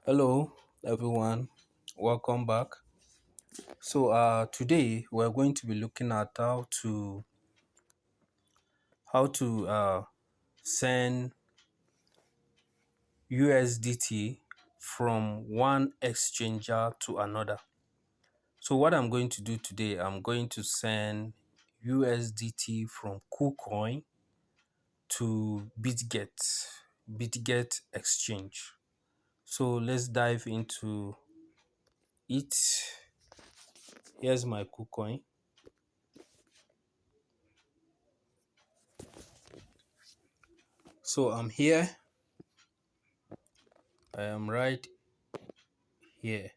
Hello, everyone. Welcome back. Today we're going to be looking at how to send USDT from one exchanger to another. So what I'm going to do today, I'm going to send USDT from KuCoin to Bitget exchange. So let's dive into it. Here's my KuCoin. So I'm here. I am right here.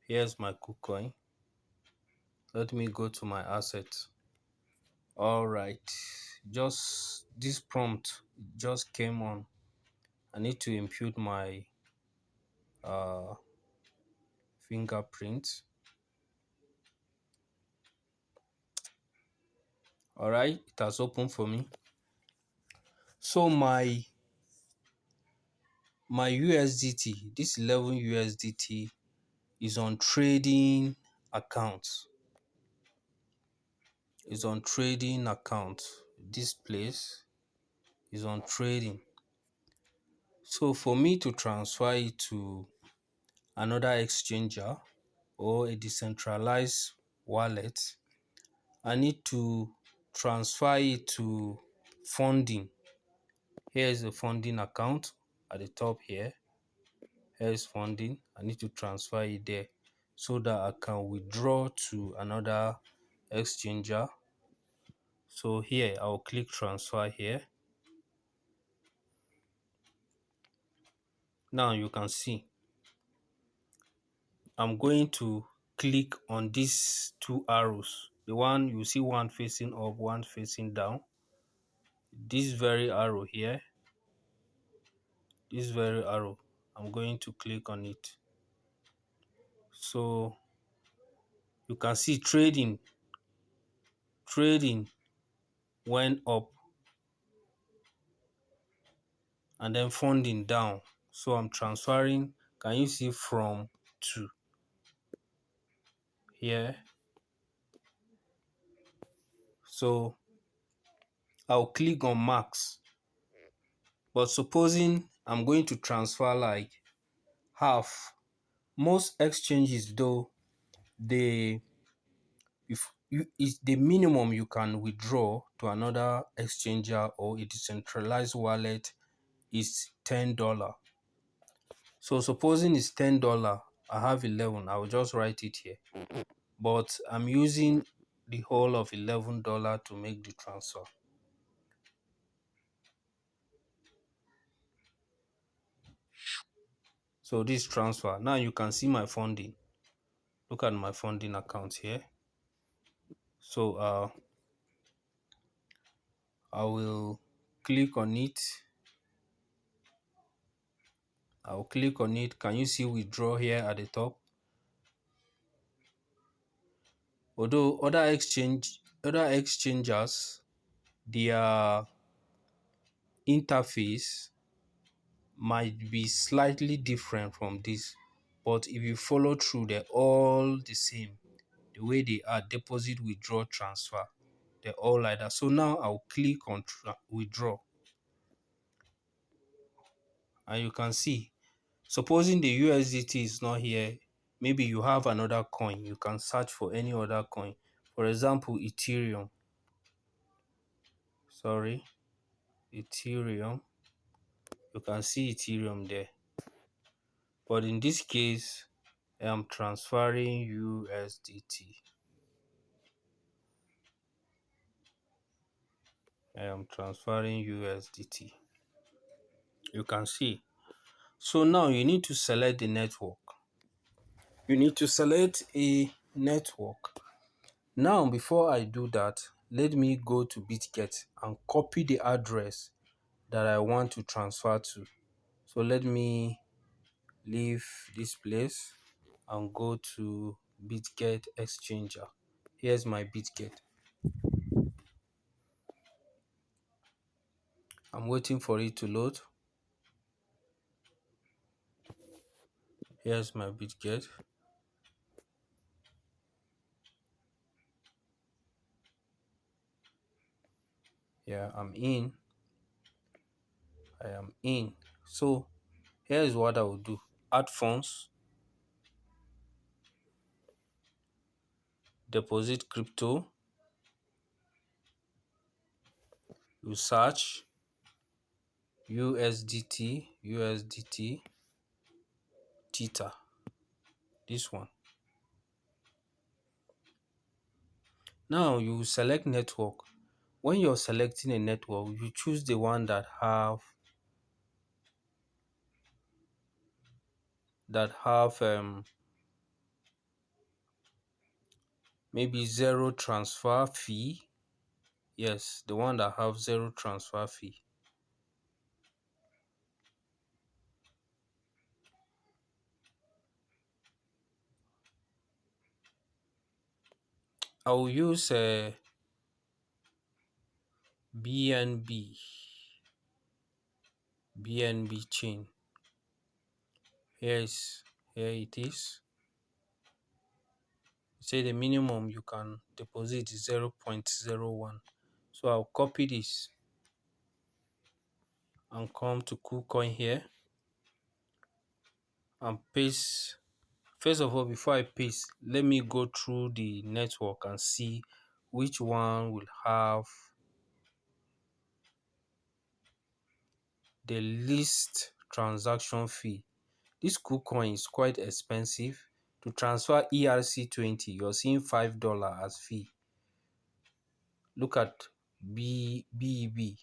Here's my KuCoin. Let me go to my assets. All right. Just this prompt just came on. I need to input my uh, fingerprint. All right. It has opened for me. So my USDT, this 11 USDT is on trading account. Is on trading account. This place is on trading. So for me to transfer it to another exchanger or a decentralized wallet, I need to transfer it to funding. Here is the funding account at the top here. Here is funding. I need to transfer it there so that I can withdraw to another exchanger. So here I'll click transfer here. Now you can see I'm going to click on these two arrows. The one you see, one facing up, one facing down. This very arrow here, I'm going to click on it. So you can see trading went up and then funding down. So I'm transferring, can you see, from to here. So I'll click on max. But supposing I'm going to transfer like half, most exchanges though, they if you is the minimum you can withdraw to another exchanger or a decentralized wallet is $10. So supposing it's $10, I have 11, I will just write it here. But I'm using the whole of $11 to make the transfer. So this transfer. Now you can see my funding. Look at my funding account here. So I will click on it. I'll click on it. Can you see withdraw here at the top? Although other exchangers, their interface might be slightly different from this, but if you follow through, they're all the same. The way they are, deposit, withdraw, transfer, they're all like that. So now I'll click on withdraw, and you can see, supposing the USDT is not here, maybe you have another coin, you can search for any other coin. For example, Ethereum. Ethereum. You can see Ethereum there. But in this case, I am transferring USDT. I am transferring USDT. You can see. So now you need to select the network. You need to select a network. Now, before I do that, let me go to Bitget and copy the address that I want to transfer to. So let me leave this place and go to Bitget exchanger. Here's my Bitget. I'm waiting for it to load. Here's my Bitget. Yeah, I'm in. I am in. So here is what I will do. Add funds, deposit crypto. You search USDT, Tether. This one. Now you select network. When you're selecting a network, you choose the one that have maybe zero transfer fee. Yes, the one that have zero transfer fee. I will use BNB chain. Here it is. Say the minimum you can deposit is 0.01. So I'll copy this and come to KuCoin here and paste. First of all, before I paste, let me go through the network and see which one will have the least transaction fee. This KuCoin is quite expensive. To transfer ERC20, you're seeing $5 as fee. Look at BEB,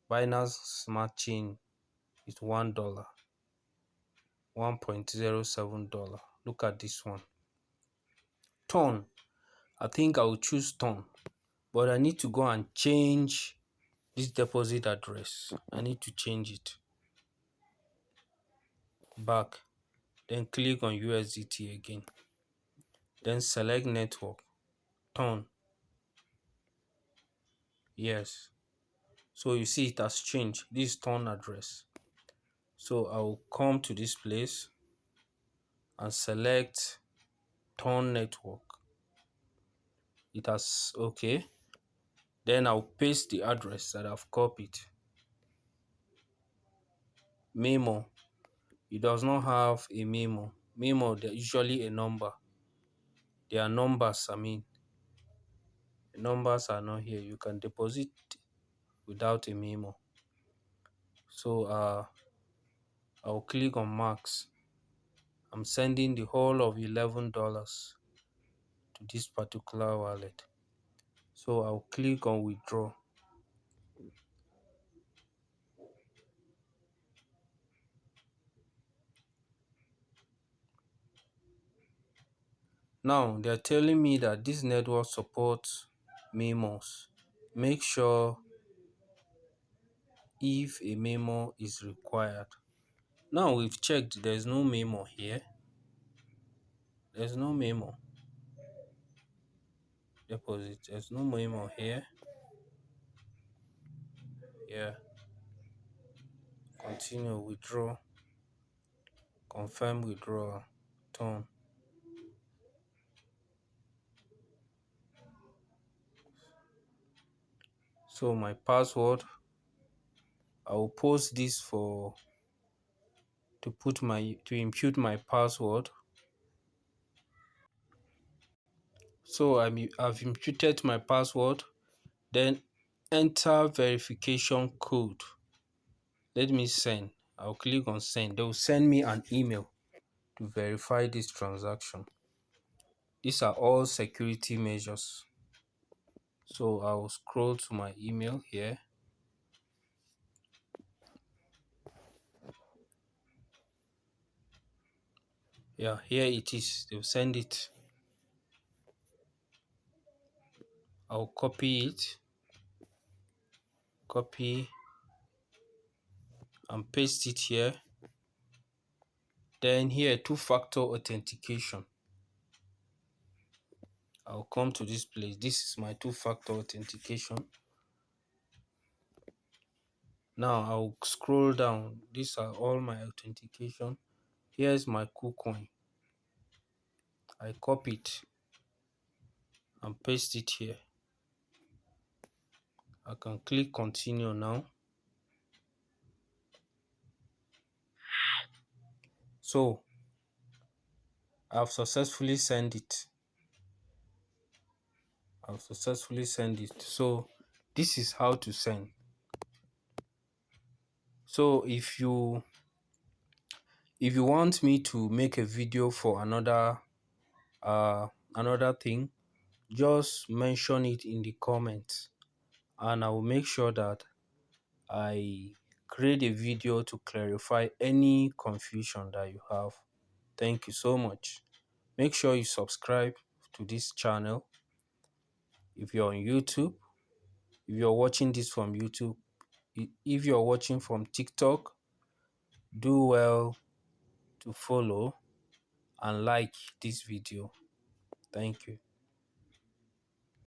Binance Smart Chain is $1, $1.07. Look at this one. Ton. I think I will choose Ton, but I need to go and change this deposit address. I need to change it back. Then click on USDT again. Then select network. Ton. Yes. So you see it has changed. This Ton address. So I will come to this place and select Ton network. It has okay. Then I'll paste the address that I've copied. Memo. It does not have a memo. Memo, they're usually a number. They are numbers, I mean. The numbers are not here. You can deposit without a memo. So I'll click on max. I'm sending the whole of $11 to this particular wallet. So I'll click on withdraw. Now they're telling me that this network supports memos. Make sure if a memo is required. Now we've checked, there's no memo here. There's no memo. Deposit. There's no memo here. Yeah. Continue, withdraw. Confirm withdrawal. Turn. So my password, I will post this to impute my password. So I've imputed my password. Then enter verification code. Let me send. I'll click on send. They will send me an email to verify this transaction. These are all security measures. So I'll scroll to my email here. Yeah, here it is. They'll send it. I'll copy it. Copy and paste it here. Then here, two-factor authentication. I'll come to this place. This is my two-factor authentication. Now I'll scroll down. These are all my authentication. Here's my KuCoin. I copy it and paste it here. I can click continue now. So I've successfully sent it. So this is how to send. So if you want me to make a video for another thing, just mention it in the comments and I will make sure that I create a video to clarify any confusion that you have. Thank you so much. Make sure you subscribe to this channel if you're on YouTube. If you're watching this from YouTube, if you're watching from TikTok, do well to follow and like this video. Thank you.